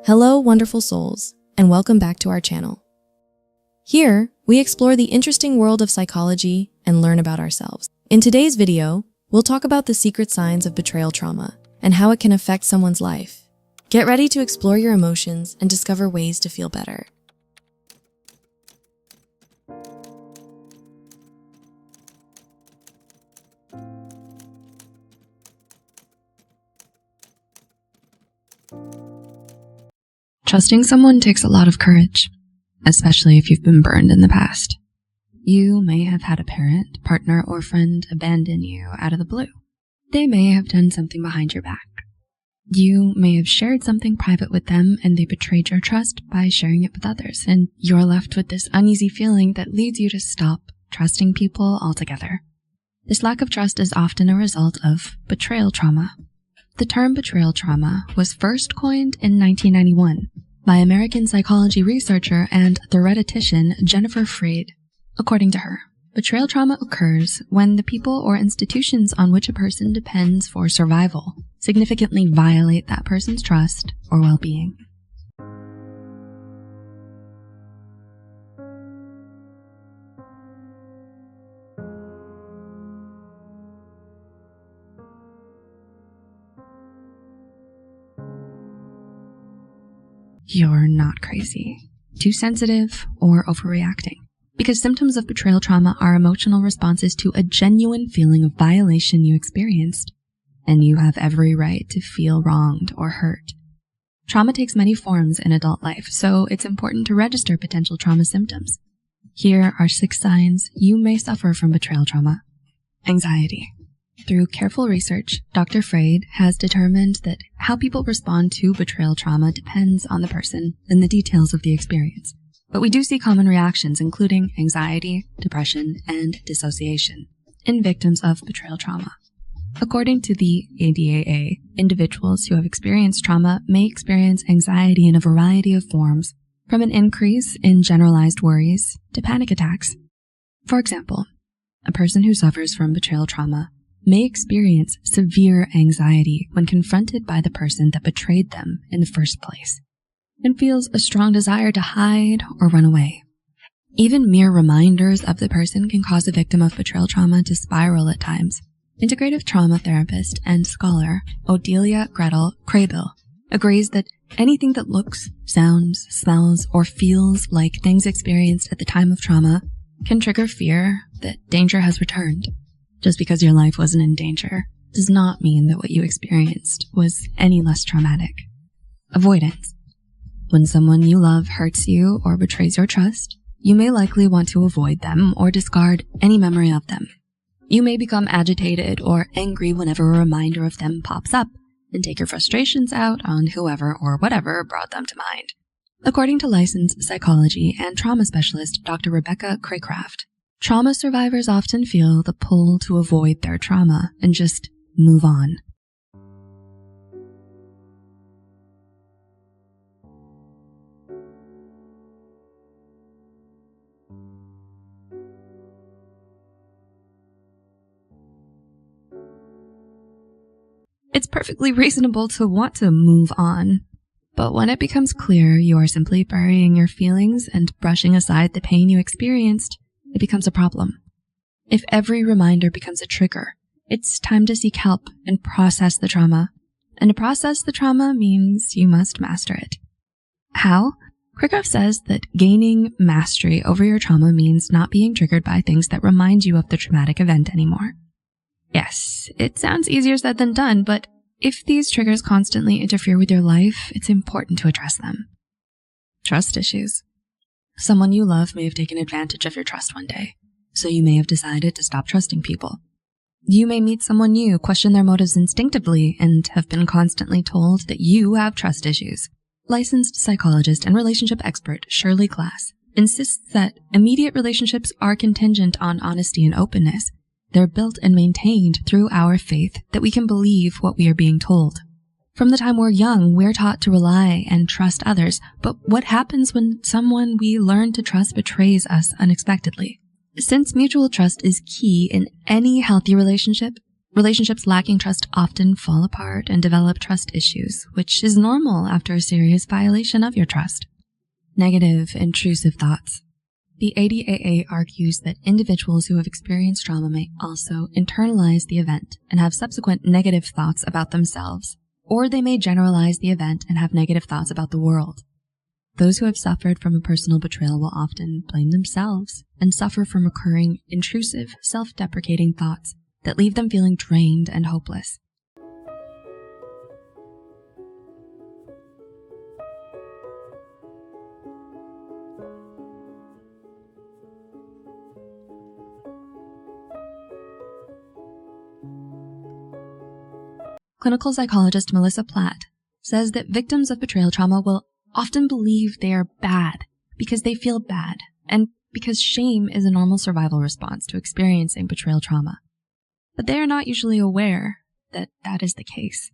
Hello, wonderful souls, and welcome back to our channel. Here, we explore the interesting world of psychology and learn about ourselves. In today's video, we'll talk about the secret signs of betrayal trauma and how it can affect someone's life. Get ready to explore your emotions and discover ways to feel better. Trusting someone takes a lot of courage, especially if you've been burned in the past. You may have had a parent, partner, or friend abandon you out of the blue. They may have done something behind your back. You may have shared something private with them and they betrayed your trust by sharing it with others, and you're left with this uneasy feeling that leads you to stop trusting people altogether. This lack of trust is often a result of betrayal trauma. The term betrayal trauma was first coined in 1991 by American psychology researcher and theoretician Jennifer Freed. According to her, betrayal trauma occurs when the people or institutions on which a person depends for survival significantly violate that person's trust or well-being. You're not crazy, too sensitive, or overreacting. Because symptoms of betrayal trauma are emotional responses to a genuine feeling of violation you experienced, and you have every right to feel wronged or hurt. Trauma takes many forms in adult life, so it's important to register potential trauma symptoms. Here are 6 signs you may suffer from betrayal trauma. Anxiety. Through careful research, Dr. Freid has determined that how people respond to betrayal trauma depends on the person and the details of the experience. But we do see common reactions including anxiety, depression, and dissociation in victims of betrayal trauma. According to the ADAA, individuals who have experienced trauma may experience anxiety in a variety of forms, from an increase in generalized worries to panic attacks. For example, a person who suffers from betrayal trauma may experience severe anxiety when confronted by the person that betrayed them in the first place, and feels a strong desire to hide or run away. Even mere reminders of the person can cause a victim of betrayal trauma to spiral at times. Integrative trauma therapist and scholar Odelia Gretel Craybill agrees that anything that looks, sounds, smells, or feels like things experienced at the time of trauma can trigger fear that danger has returned. Just because your life wasn't in danger does not mean that what you experienced was any less traumatic. Avoidance. When someone you love hurts you or betrays your trust, you may likely want to avoid them or discard any memory of them. You may become agitated or angry whenever a reminder of them pops up and take your frustrations out on whoever or whatever brought them to mind. According to licensed psychology and trauma specialist Dr. Rebecca Craycraft, trauma survivors often feel the pull to avoid their trauma and just move on. It's perfectly reasonable to want to move on, but when it becomes clear you are simply burying your feelings and brushing aside the pain you experienced, it becomes a problem. If every reminder becomes a trigger, it's time to seek help and process the trauma. And to process the trauma means you must master it. How? Craycraft says that gaining mastery over your trauma means not being triggered by things that remind you of the traumatic event anymore. Yes, it sounds easier said than done, but if these triggers constantly interfere with your life, it's important to address them. Trust issues. Someone you love may have taken advantage of your trust one day, so you may have decided to stop trusting people. You may meet someone new, question their motives instinctively, and have been constantly told that you have trust issues. Licensed psychologist and relationship expert Shirley Glass insists that immediate relationships are contingent on honesty and openness. They're built and maintained through our faith that we can believe what we are being told. From the time we're young, we're taught to rely and trust others, but what happens when someone we learn to trust betrays us unexpectedly? Since mutual trust is key in any healthy relationship, Relationships lacking trust often fall apart and develop trust issues, which is normal after a serious violation of your trust. Negative, intrusive thoughts. The ADAA argues that individuals who have experienced trauma may also internalize the event and have subsequent negative thoughts about themselves, or they may generalize the event and have negative thoughts about the world. Those who have suffered from a personal betrayal will often blame themselves and suffer from recurring, intrusive, self-deprecating thoughts that leave them feeling drained and hopeless. Clinical psychologist Melissa Platt says that victims of betrayal trauma will often believe they are bad because they feel bad and because shame is a normal survival response to experiencing betrayal trauma. But they are not usually aware that that is the case.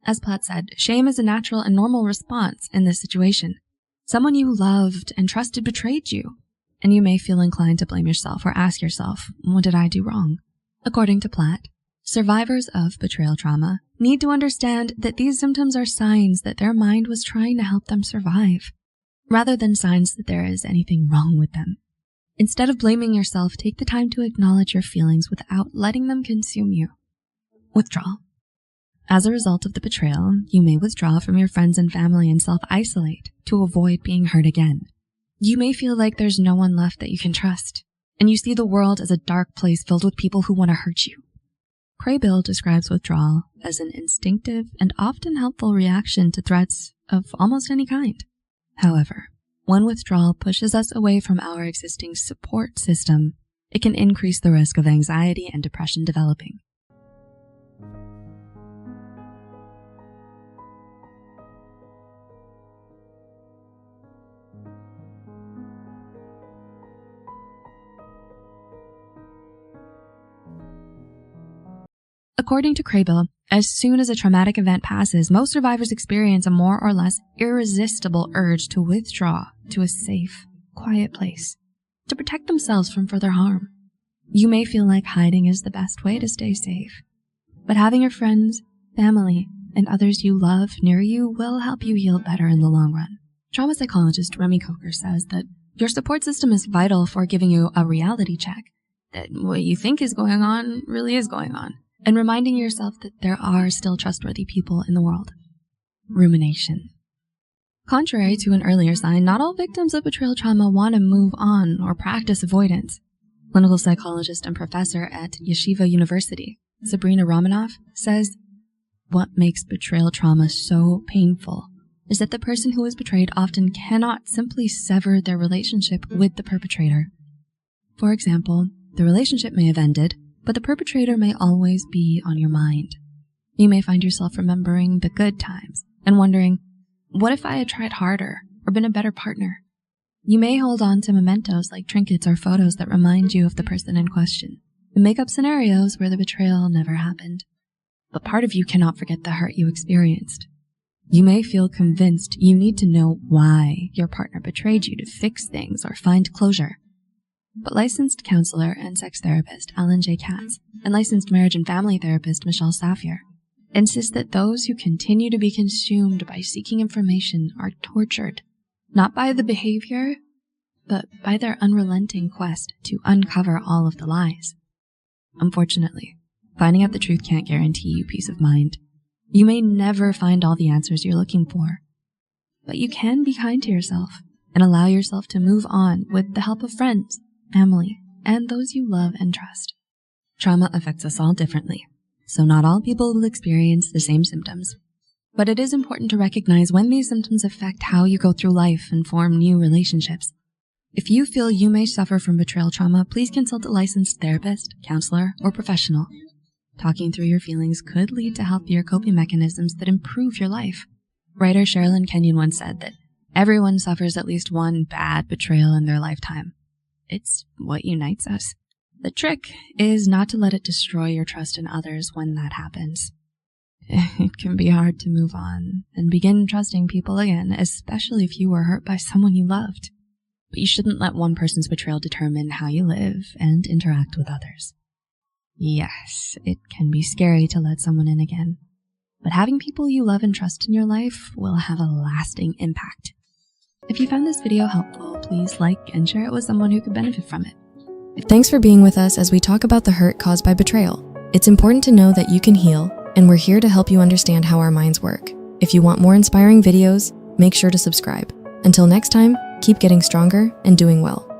As Platt said, shame is a natural and normal response in this situation. Someone you loved and trusted betrayed you, and you may feel inclined to blame yourself or ask yourself, what did I do wrong? According to Platt, survivors of betrayal trauma need to understand that these symptoms are signs that their mind was trying to help them survive, rather than signs that there is anything wrong with them. Instead of blaming yourself, take the time to acknowledge your feelings without letting them consume you. Withdrawal. As a result of the betrayal, you may withdraw from your friends and family and self-isolate to avoid being hurt again. You may feel like there's no one left that you can trust, and you see the world as a dark place filled with people who want to hurt you. Craybill describes withdrawal as an instinctive and often helpful reaction to threats of almost any kind. However, when withdrawal pushes us away from our existing support system, it can increase the risk of anxiety and depression developing. According to Craybill, as soon as a traumatic event passes, most survivors experience a more or less irresistible urge to withdraw to a safe, quiet place to protect themselves from further harm. You may feel like hiding is the best way to stay safe, but having your friends, family, and others you love near you will help you heal better in the long run. Trauma psychologist Remy Coker says that your support system is vital for giving you a reality check, that what you think is going on really is going on, and reminding yourself that there are still trustworthy people in the world. Rumination. Contrary to an earlier sign, not all victims of betrayal trauma want to move on or practice avoidance. Clinical psychologist and professor at Yeshiva University, Sabrina Romanoff, says, what makes betrayal trauma so painful is that the person who is betrayed often cannot simply sever their relationship with the perpetrator. For example, the relationship may have ended, but the perpetrator may always be on your mind. You may find yourself remembering the good times and wondering, what if I had tried harder or been a better partner? You may hold on to mementos like trinkets or photos that remind you of the person in question and make up scenarios where the betrayal never happened. But part of you cannot forget the hurt you experienced. You may feel convinced you need to know why your partner betrayed you to fix things or find closure. But licensed counselor and sex therapist Alan J. Katz and licensed marriage and family therapist Michelle Safier insist that those who continue to be consumed by seeking information are tortured, not by the behavior, but by their unrelenting quest to uncover all of the lies. Unfortunately, finding out the truth can't guarantee you peace of mind. You may never find all the answers you're looking for, but you can be kind to yourself and allow yourself to move on with the help of friends, family, and those you love and trust. Trauma affects us all differently, so not all people will experience the same symptoms. But it is important to recognize when these symptoms affect how you go through life and form new relationships. If you feel you may suffer from betrayal trauma, please consult a licensed therapist, counselor, or professional. Talking through your feelings could lead to healthier coping mechanisms that improve your life. Writer Sherilyn Kenyon once said that everyone suffers at least one bad betrayal in their lifetime. It's what unites us. The trick is not to let it destroy your trust in others when that happens. It can be hard to move on and begin trusting people again, especially if you were hurt by someone you loved. But you shouldn't let one person's betrayal determine how you live and interact with others. Yes, it can be scary to let someone in again, but having people you love and trust in your life will have a lasting impact. If you found this video helpful, please like and share it with someone who could benefit from it. Thanks for being with us as we talk about the hurt caused by betrayal. It's important to know that you can heal, and we're here to help you understand how our minds work. If you want more inspiring videos, make sure to subscribe. Until next time, keep getting stronger and doing well.